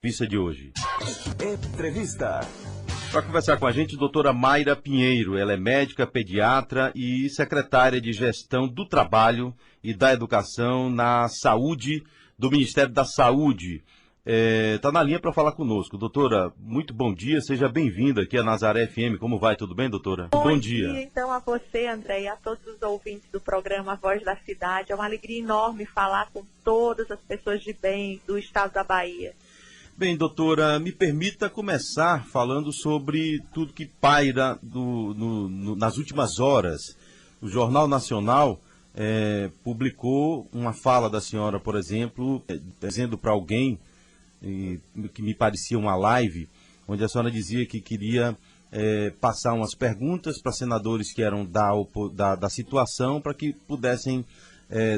Entrevista de hoje. Entrevista. Para conversar com a gente, doutora Mayra Pinheiro. Ela é médica, pediatra e secretária de Gestão do Trabalho e da Educação na Saúde, do Ministério da Saúde. Está na linha para falar conosco. Doutora, muito bom dia, seja bem-vinda aqui a Nazaré FM. Como vai? Tudo bem, doutora? Bom dia, então, a você, André, e a todos os ouvintes do programa Voz da Cidade. É uma alegria enorme falar com todas as pessoas de bem do estado da Bahia. Bem, doutora, me permita começar falando sobre tudo que paira nas últimas horas. O Jornal Nacional publicou uma fala da senhora, por exemplo, dizendo para alguém, que me parecia uma live, onde a senhora dizia que queria passar umas perguntas para senadores que eram da situação, para que pudessem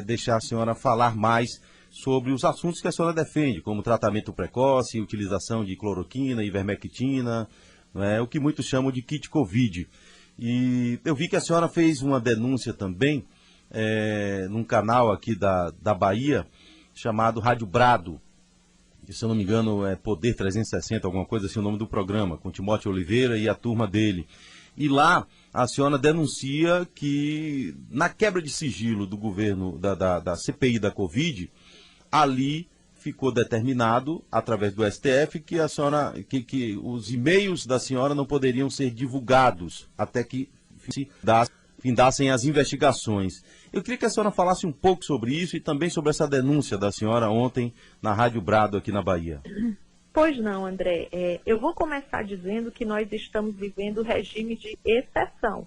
deixar a senhora falar mais sobre os assuntos que a senhora defende, como tratamento precoce, utilização de cloroquina, ivermectina, o que muitos chamam de kit Covid. E eu vi que a senhora fez uma denúncia também num canal aqui da Bahia, chamado Rádio Brado, que, se eu não me engano, é Poder 360, alguma coisa assim, o nome do programa, com Timóteo Oliveira e a turma dele. E lá a senhora denuncia que, na quebra de sigilo do governo, da CPI da Covid, ali ficou determinado, através do STF, que a senhora, que os e-mails da senhora não poderiam ser divulgados até que findassem as investigações. Eu queria que a senhora falasse um pouco sobre isso e também sobre essa denúncia da senhora ontem na Rádio Brado aqui na Bahia. Pois não, André. Eu vou começar dizendo que nós estamos vivendo regime de exceção.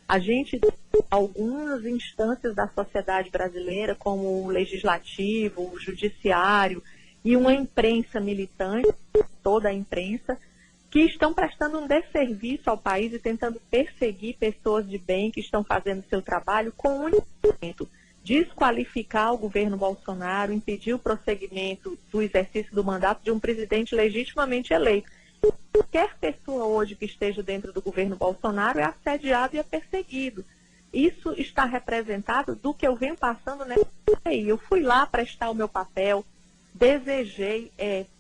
A gente tem algumas instâncias da sociedade brasileira, como o legislativo, o judiciário e uma imprensa militante, toda a imprensa, que estão prestando um desserviço ao país e tentando perseguir pessoas de bem que estão fazendo seu trabalho com um único intento: desqualificar o governo Bolsonaro, impedir o prosseguimento do exercício do mandato de um presidente legitimamente eleito. Qualquer pessoa hoje que esteja dentro do governo Bolsonaro é assediado e é perseguido. Isso está representado do que eu venho passando nessa CPI. Eu fui lá prestar o meu papel, desejei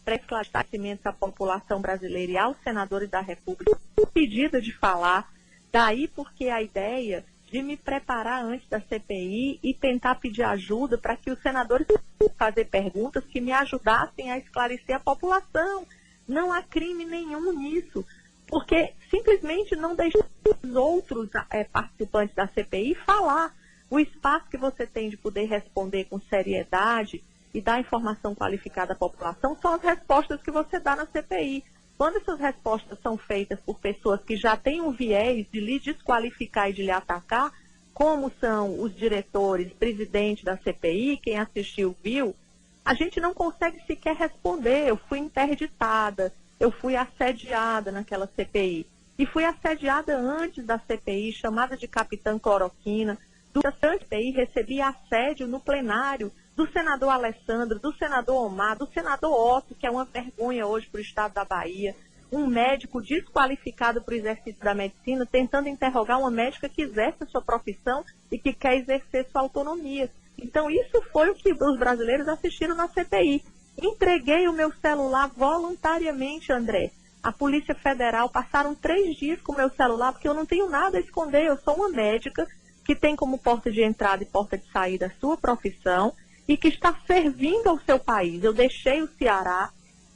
esclarecimentos à população brasileira e aos senadores da República, pedido de falar, daí porque a ideia de me preparar antes da CPI e tentar pedir ajuda para que os senadores pudessem fazer perguntas que me ajudassem a esclarecer a população. Não há crime nenhum nisso, porque simplesmente não deixar os outros participantes da CPI falar. O espaço que você tem de poder responder com seriedade e dar informação qualificada à população são as respostas que você dá na CPI. Quando essas respostas são feitas por pessoas que já têm um viés de lhe desqualificar e de lhe atacar, como são os diretores, presidente da CPI, quem assistiu viu, a gente não consegue sequer responder. Eu fui interditada, eu fui assediada naquela CPI. E fui assediada antes da CPI, chamada de Capitã Cloroquina. Durante a CPI recebi assédio no plenário do senador Alessandro, do senador Omar, do senador Otto, que é uma vergonha hoje para o estado da Bahia. Um médico desqualificado para o exercício da medicina, tentando interrogar uma médica que exerce a sua profissão e que quer exercer sua autonomia. Então, isso foi o que os brasileiros assistiram na CPI. Entreguei o meu celular voluntariamente, André. A Polícia Federal passaram 3 dias com o meu celular, porque eu não tenho nada a esconder. Eu sou uma médica que tem como porta de entrada e porta de saída a sua profissão e que está servindo ao seu país. Eu deixei o Ceará,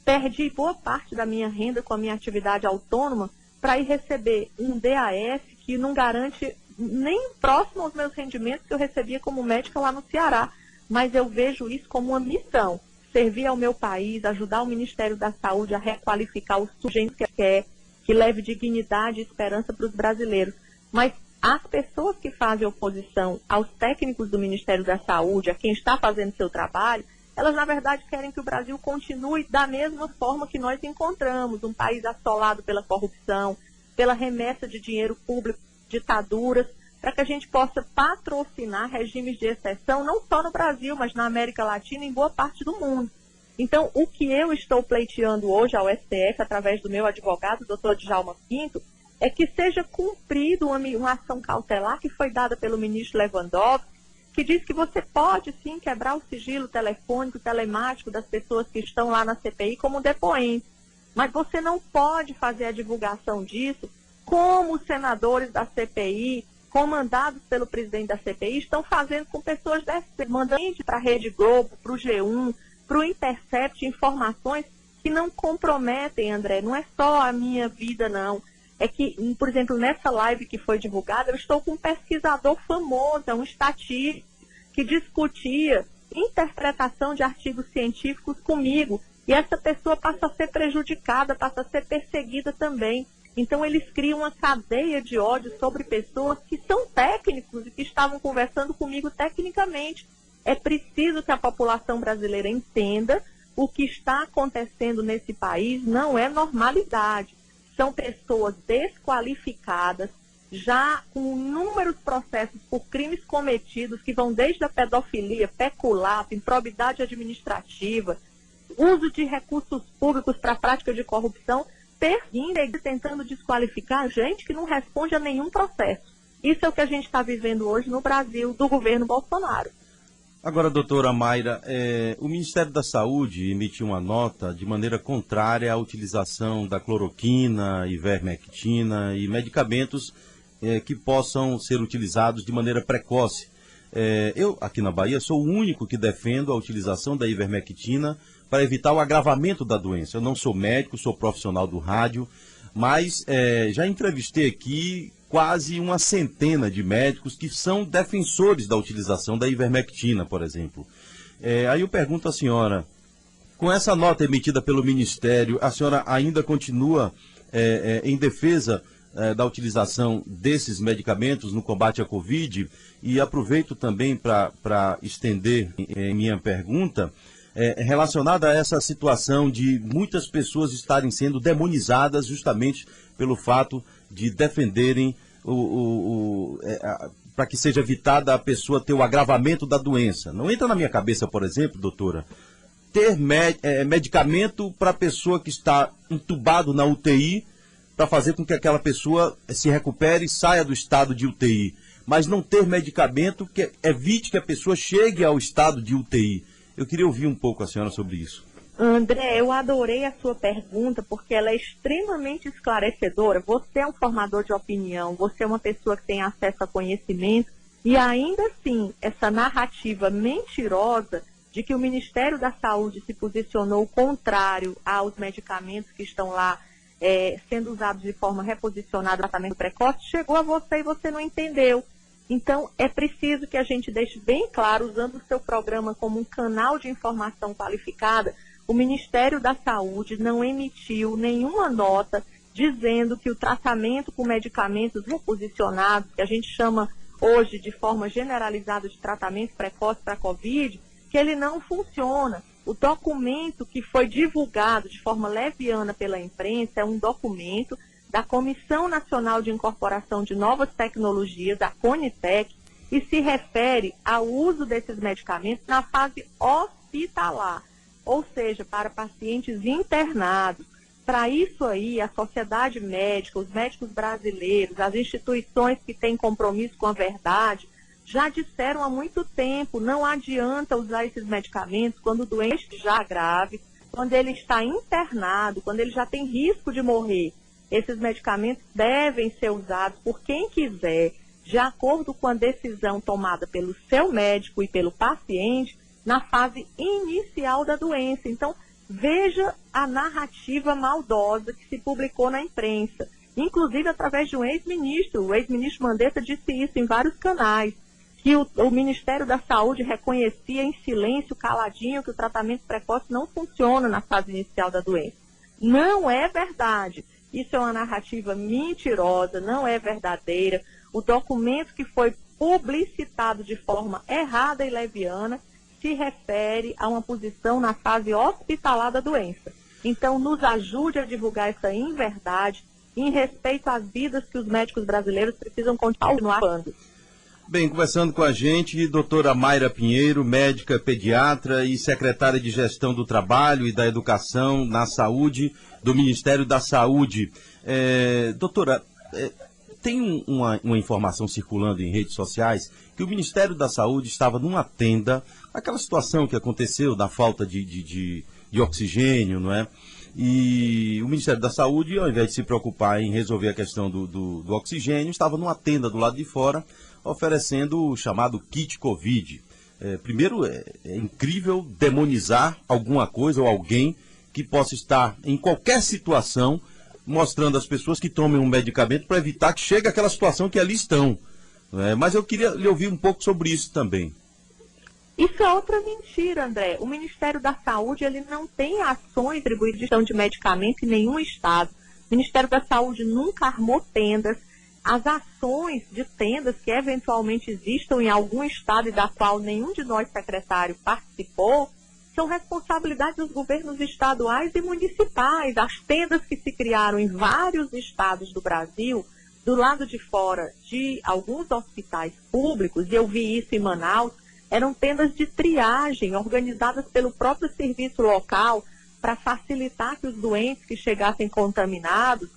perdi boa parte da minha renda com a minha atividade autônoma para ir receber um DAS que não garante nem próximo aos meus rendimentos que eu recebia como médica lá no Ceará. Mas eu vejo isso como uma missão: servir ao meu país, ajudar o Ministério da Saúde a requalificar o sujeito que quer, que leve dignidade e esperança para os brasileiros. Mas as pessoas que fazem oposição aos técnicos do Ministério da Saúde, a quem está fazendo seu trabalho, elas, na verdade, querem que o Brasil continue da mesma forma que nós encontramos, um país assolado pela corrupção, pela remessa de dinheiro público, ditaduras, para que a gente possa patrocinar regimes de exceção, não só no Brasil, mas na América Latina e em boa parte do mundo. Então, o que eu estou pleiteando hoje ao STF, através do meu advogado, o doutor Djalma Pinto, é que seja cumprido uma ação cautelar que foi dada pelo ministro Lewandowski, que diz que você pode sim quebrar o sigilo telefônico, telemático das pessoas que estão lá na CPI como depoentes, mas você não pode fazer a divulgação disso como os senadores da CPI, comandados pelo presidente da CPI, estão fazendo com pessoas dessas, mandando para a Rede Globo, para o G1, para o Intercept, informações que não comprometem, André, não é só a minha vida, não. É que, por exemplo, nessa live que foi divulgada, eu estou com um pesquisador famoso, um estatístico, que discutia interpretação de artigos científicos comigo, e essa pessoa passa a ser prejudicada, passa a ser perseguida também. Então, eles criam uma cadeia de ódio sobre pessoas que são técnicos e que estavam conversando comigo tecnicamente. É preciso que a população brasileira entenda o que está acontecendo nesse país não é normalidade. São pessoas desqualificadas, já com inúmeros processos por crimes cometidos, que vão desde a pedofilia, peculato, improbidade administrativa, uso de recursos públicos para a prática de corrupção, perseguindo e tentando desqualificar gente que não responde a nenhum processo. Isso é o que a gente está vivendo hoje no Brasil, do governo Bolsonaro. Agora, doutora Mayra, o Ministério da Saúde emitiu uma nota de maneira contrária à utilização da cloroquina, ivermectina e medicamentos que possam ser utilizados de maneira precoce. Eu, aqui na Bahia, sou o único que defendo a utilização da ivermectina para evitar o agravamento da doença. Eu não sou médico, sou profissional do rádio, mas já entrevistei aqui quase uma centena de médicos que são defensores da utilização da ivermectina, por exemplo. Aí eu pergunto à senhora, com essa nota emitida pelo Ministério, a senhora ainda continua em defesa da utilização desses medicamentos no combate à Covid? E aproveito também para estender minha pergunta relacionada a essa situação de muitas pessoas estarem sendo demonizadas justamente pelo fato de defenderem para que seja evitada a pessoa ter o agravamento da doença. Não entra na minha cabeça, por exemplo, doutora, ter medicamento para a pessoa que está entubado na UTI para fazer com que aquela pessoa se recupere e saia do estado de UTI, mas não ter medicamento que evite que a pessoa chegue ao estado de UTI. Eu queria ouvir um pouco a senhora sobre isso. André, eu adorei a sua pergunta, porque ela é extremamente esclarecedora. Você é um formador de opinião, você é uma pessoa que tem acesso a conhecimento, e ainda assim, essa narrativa mentirosa de que o Ministério da Saúde se posicionou contrário aos medicamentos que estão lá sendo usados de forma reposicionada no tratamento precoce, chegou a você e você não entendeu. Então, é preciso que a gente deixe bem claro, usando o seu programa como um canal de informação qualificada, o Ministério da Saúde não emitiu nenhuma nota dizendo que o tratamento com medicamentos reposicionados, que a gente chama hoje de forma generalizada de tratamento precoce para a Covid, que ele não funciona. O documento que foi divulgado de forma leviana pela imprensa é um documento da Comissão Nacional de Incorporação de Novas Tecnologias, da CONITEC, e se refere ao uso desses medicamentos na fase hospitalar, ou seja, para pacientes internados. Para isso aí, a sociedade médica, os médicos brasileiros, as instituições que têm compromisso com a verdade, já disseram há muito tempo, não adianta usar esses medicamentos quando o doente já é grave, quando ele está internado, quando ele já tem risco de morrer. Esses medicamentos devem ser usados por quem quiser, de acordo com a decisão tomada pelo seu médico e pelo paciente, na fase inicial da doença. Então, veja a narrativa maldosa que se publicou na imprensa, inclusive através de um ex-ministro. O ex-ministro Mandetta disse isso em vários canais, que o Ministério da Saúde reconhecia em silêncio, caladinho, que o tratamento precoce não funciona na fase inicial da doença. Não é verdade. Isso é uma narrativa mentirosa, não é verdadeira. O documento que foi publicitado de forma errada e leviana se refere a uma posição na fase hospitalar da doença. Então, nos ajude a divulgar essa inverdade em respeito às vidas que os médicos brasileiros precisam continuar salvando. Bem, conversando com a gente, doutora Mayra Pinheiro, médica pediatra e secretária de Gestão do Trabalho e da Educação na Saúde do Ministério da Saúde. Doutora, tem uma informação circulando em redes sociais que o Ministério da Saúde estava numa tenda, aquela situação que aconteceu da falta de oxigênio, não é? E o Ministério da Saúde, ao invés de se preocupar em resolver a questão do oxigênio, estava numa tenda do lado de fora, oferecendo o chamado kit Covid. Primeiro, é incrível demonizar alguma coisa ou alguém que possa estar em qualquer situação, mostrando às pessoas que tomem um medicamento para evitar que chegue àquela situação que ali estão. Mas eu queria lhe ouvir um pouco sobre isso também. Isso é outra mentira, André. O Ministério da Saúde ele não tem ações de distribuição de medicamentos em nenhum estado. O Ministério da Saúde nunca armou tendas. As ações de tendas que eventualmente existam em algum estado e da qual nenhum de nós, secretário, participou, são responsabilidade dos governos estaduais e municipais. As tendas que se criaram em vários estados do Brasil, do lado de fora de alguns hospitais públicos, e eu vi isso em Manaus, eram tendas de triagem organizadas pelo próprio serviço local para facilitar que os doentes que chegassem contaminados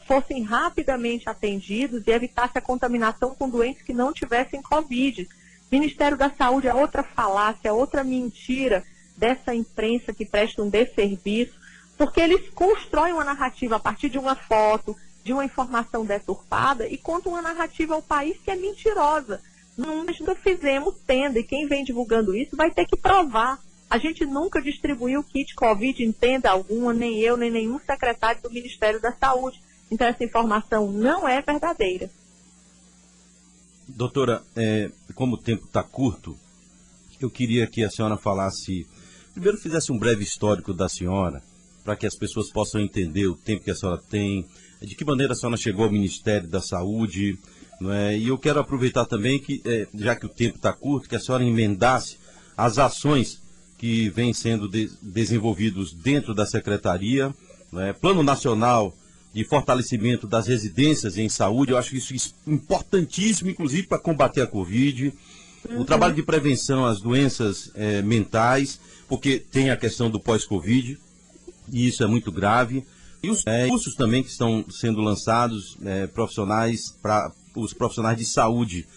fossem rapidamente atendidos e evitasse a contaminação com doentes que não tivessem Covid. Ministério da Saúde é outra falácia, outra mentira dessa imprensa que presta um desserviço, porque eles constroem uma narrativa a partir de uma foto, de uma informação deturpada e contam uma narrativa ao país que é mentirosa. Nós nunca fizemos tenda e quem vem divulgando isso vai ter que provar. A gente nunca distribuiu kit Covid em tenda alguma, nem eu, nem nenhum secretário do Ministério da Saúde. Então essa informação não é verdadeira. Doutora, como o tempo está curto, eu queria que a senhora falasse, primeiro fizesse um breve histórico da senhora, para que as pessoas possam entender o tempo que a senhora tem, de que maneira a senhora chegou ao Ministério da Saúde, não é? E eu quero aproveitar também que, já que o tempo está curto, que a senhora emendasse as ações que vêm sendo desenvolvidos dentro da Secretaria, não é? Plano Nacional de Fortalecimento das Residências em Saúde, eu acho isso importantíssimo, inclusive para combater a Covid, o trabalho de prevenção às doenças mentais, porque tem a questão do pós-Covid, e isso é muito grave, e os cursos também que estão sendo lançados, profissionais para os profissionais de saúde.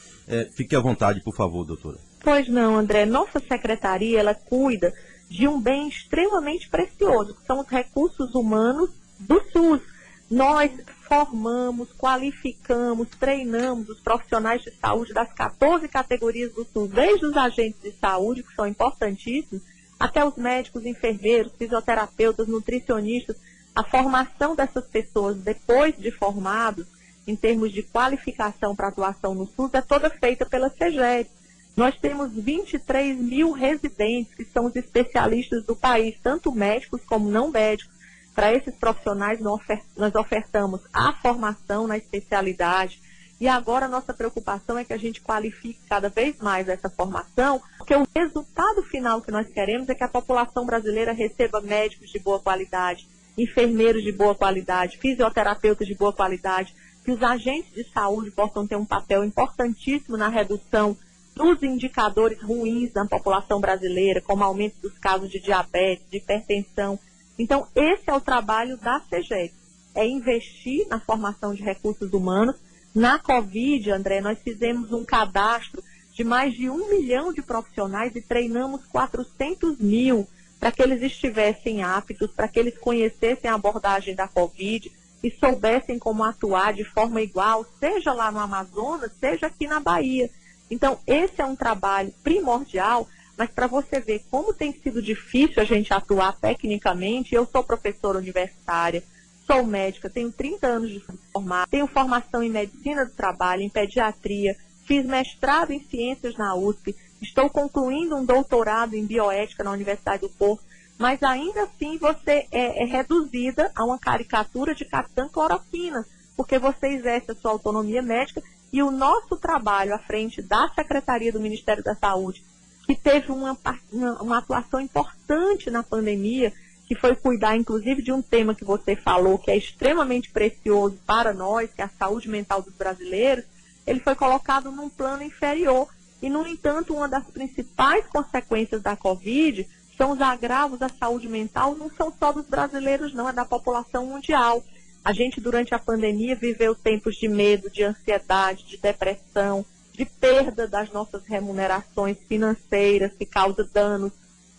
Fique à vontade, por favor, doutora. Pois não, André. Nossa secretaria, ela cuida de um bem extremamente precioso, que são os recursos humanos do SUS. Nós formamos, qualificamos, treinamos os profissionais de saúde das 14 categorias do SUS, desde os agentes de saúde, que são importantíssimos, até os médicos, enfermeiros, fisioterapeutas, nutricionistas. A formação dessas pessoas, depois de formados, em termos de qualificação para atuação no SUS, é toda feita pela CEGED. Nós temos 23 mil residentes, que são os especialistas do país, tanto médicos como não médicos. Para esses profissionais, nós ofertamos a formação na especialidade. E agora a nossa preocupação é que a gente qualifique cada vez mais essa formação, porque o resultado final que nós queremos é que a população brasileira receba médicos de boa qualidade, enfermeiros de boa qualidade, fisioterapeutas de boa qualidade, que os agentes de saúde possam ter um papel importantíssimo na redução dos indicadores ruins na população brasileira, como aumento dos casos de diabetes, de hipertensão. Então, esse é o trabalho da CEGED, é investir na formação de recursos humanos. Na Covid, André, nós fizemos um cadastro de mais de 1 milhão de profissionais e treinamos 400 mil para que eles estivessem aptos, para que eles conhecessem a abordagem da Covid e soubessem como atuar de forma igual, seja lá no Amazonas, seja aqui na Bahia. Então, esse é um trabalho primordial, mas para você ver como tem sido difícil a gente atuar tecnicamente, eu sou professora universitária, sou médica, tenho 30 anos de formar, tenho formação em medicina do trabalho, em pediatria, fiz mestrado em ciências na USP, estou concluindo um doutorado em bioética na Universidade do Porto, mas ainda assim você é reduzida a uma caricatura de capitã cloroquina, porque você exerce a sua autonomia médica e o nosso trabalho à frente da Secretaria do Ministério da Saúde, que teve uma atuação importante na pandemia, que foi cuidar inclusive de um tema que você falou, que é extremamente precioso para nós, que é a saúde mental dos brasileiros, ele foi colocado num plano inferior. E, no entanto, uma das principais consequências da Covid são os agravos à saúde mental, não são só dos brasileiros, não, é da população mundial. A gente, durante a pandemia, viveu tempos de medo, de ansiedade, de depressão, de perda das nossas remunerações financeiras, que causa danos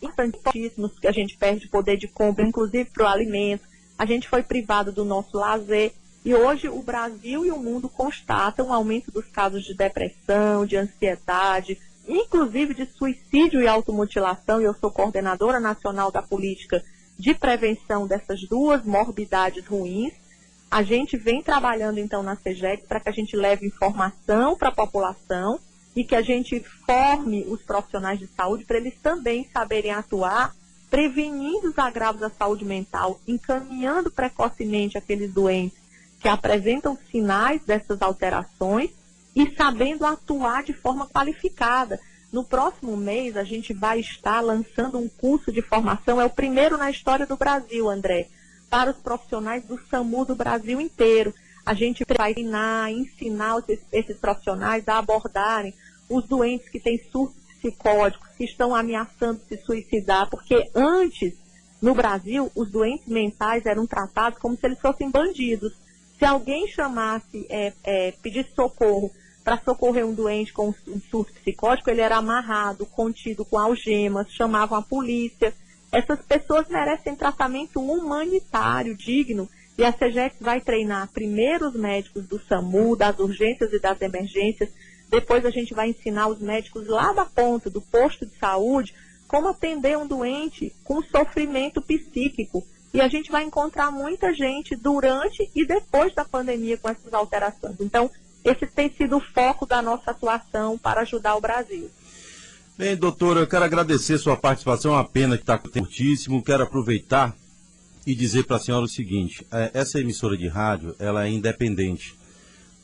importantíssimos, que a gente perde poder de compra, inclusive para o alimento. A gente foi privado do nosso lazer. E hoje o Brasil e o mundo constatam um aumento dos casos de depressão, de ansiedade, inclusive de suicídio e automutilação. E eu sou coordenadora nacional da política de prevenção dessas duas morbidades ruins. A gente vem trabalhando, então, na SEGEX para que a gente leve informação para a população e que a gente forme os profissionais de saúde para eles também saberem atuar, prevenindo os agravos da saúde mental, encaminhando precocemente aqueles doentes que apresentam sinais dessas alterações e sabendo atuar de forma qualificada. No próximo mês, a gente vai estar lançando um curso de formação, é o primeiro na história do Brasil, André, para os profissionais do SAMU do Brasil inteiro. A gente vai ensinar esses profissionais a abordarem os doentes que têm surtos psicóticos, que estão ameaçando se suicidar, porque antes, no Brasil, os doentes mentais eram tratados como se eles fossem bandidos. Se alguém chamasse, pedisse socorro para socorrer um doente com um surto psicótico, ele era amarrado, contido com algemas, chamavam a polícia. Essas pessoas merecem tratamento humanitário, digno, e a SEGEX vai treinar primeiro os médicos do SAMU, das urgências e das emergências, depois a gente vai ensinar os médicos lá da ponta, do posto de saúde, como atender um doente com sofrimento psíquico. E a gente vai encontrar muita gente durante e depois da pandemia com essas alterações. Então, esse tem sido o foco da nossa atuação para ajudar o Brasil. Bem, doutora, eu quero agradecer sua participação, é uma pena que está curtíssimo. Quero aproveitar e dizer para a senhora o seguinte, essa emissora de rádio, ela é independente,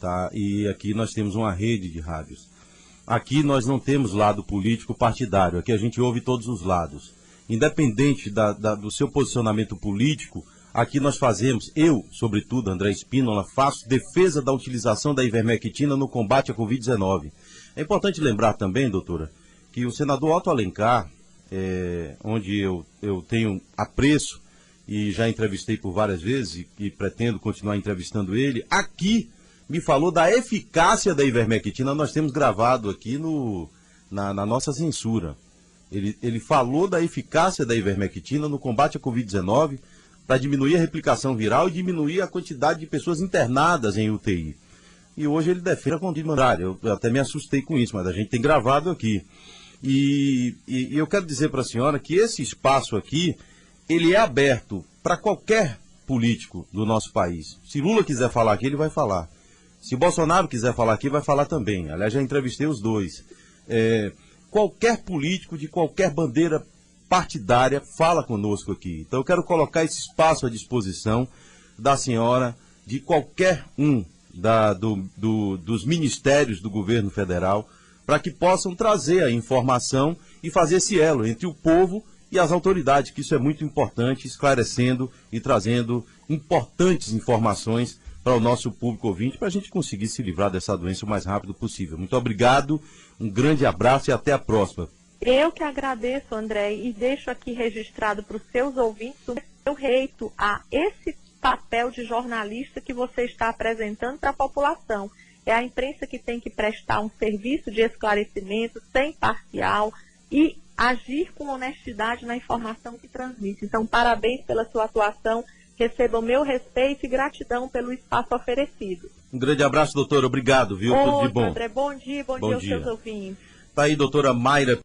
tá? E aqui nós temos uma rede de rádios. Aqui nós não temos lado político partidário, aqui a gente ouve todos os lados. Independente do seu posicionamento político, aqui nós fazemos, eu, sobretudo, André Spínola, faço defesa da utilização da ivermectina no combate à Covid-19. É importante lembrar também, doutora, que o senador Otto Alencar, onde eu tenho apreço e já entrevistei por várias vezes e pretendo continuar entrevistando ele, aqui me falou da eficácia da ivermectina. Nós temos gravado aqui na nossa censura. Ele falou da eficácia da ivermectina no combate à Covid-19 para diminuir a replicação viral e diminuir a quantidade de pessoas internadas em UTI. E hoje ele defende a contrária. Eu até me assustei com isso, mas a gente tem gravado aqui. E eu quero dizer para a senhora que esse espaço aqui, ele é aberto para qualquer político do nosso país. Se Lula quiser falar aqui, ele vai falar. Se Bolsonaro quiser falar aqui, vai falar também. Aliás, já entrevistei os dois. Qualquer político de qualquer bandeira partidária fala conosco aqui. Então eu quero colocar esse espaço à disposição da senhora, de qualquer um dos ministérios do governo federal, para que possam trazer a informação e fazer esse elo entre o povo e as autoridades, que isso é muito importante, esclarecendo e trazendo importantes informações para o nosso público ouvinte, para a gente conseguir se livrar dessa doença o mais rápido possível. Muito obrigado, um grande abraço e até a próxima. Eu que agradeço, André, e deixo aqui registrado para os seus ouvintes o meu respeito a esse papel de jornalista que você está apresentando para a população. É a imprensa que tem que prestar um serviço de esclarecimento, sem parcial, e agir com honestidade na informação que transmite. Então, parabéns pela sua atuação, receba o meu respeito e gratidão pelo espaço oferecido. Um grande abraço, doutora, obrigado, viu? Tudo de bom. André, bom dia aos seus ouvintes. Tá aí, doutora Mayra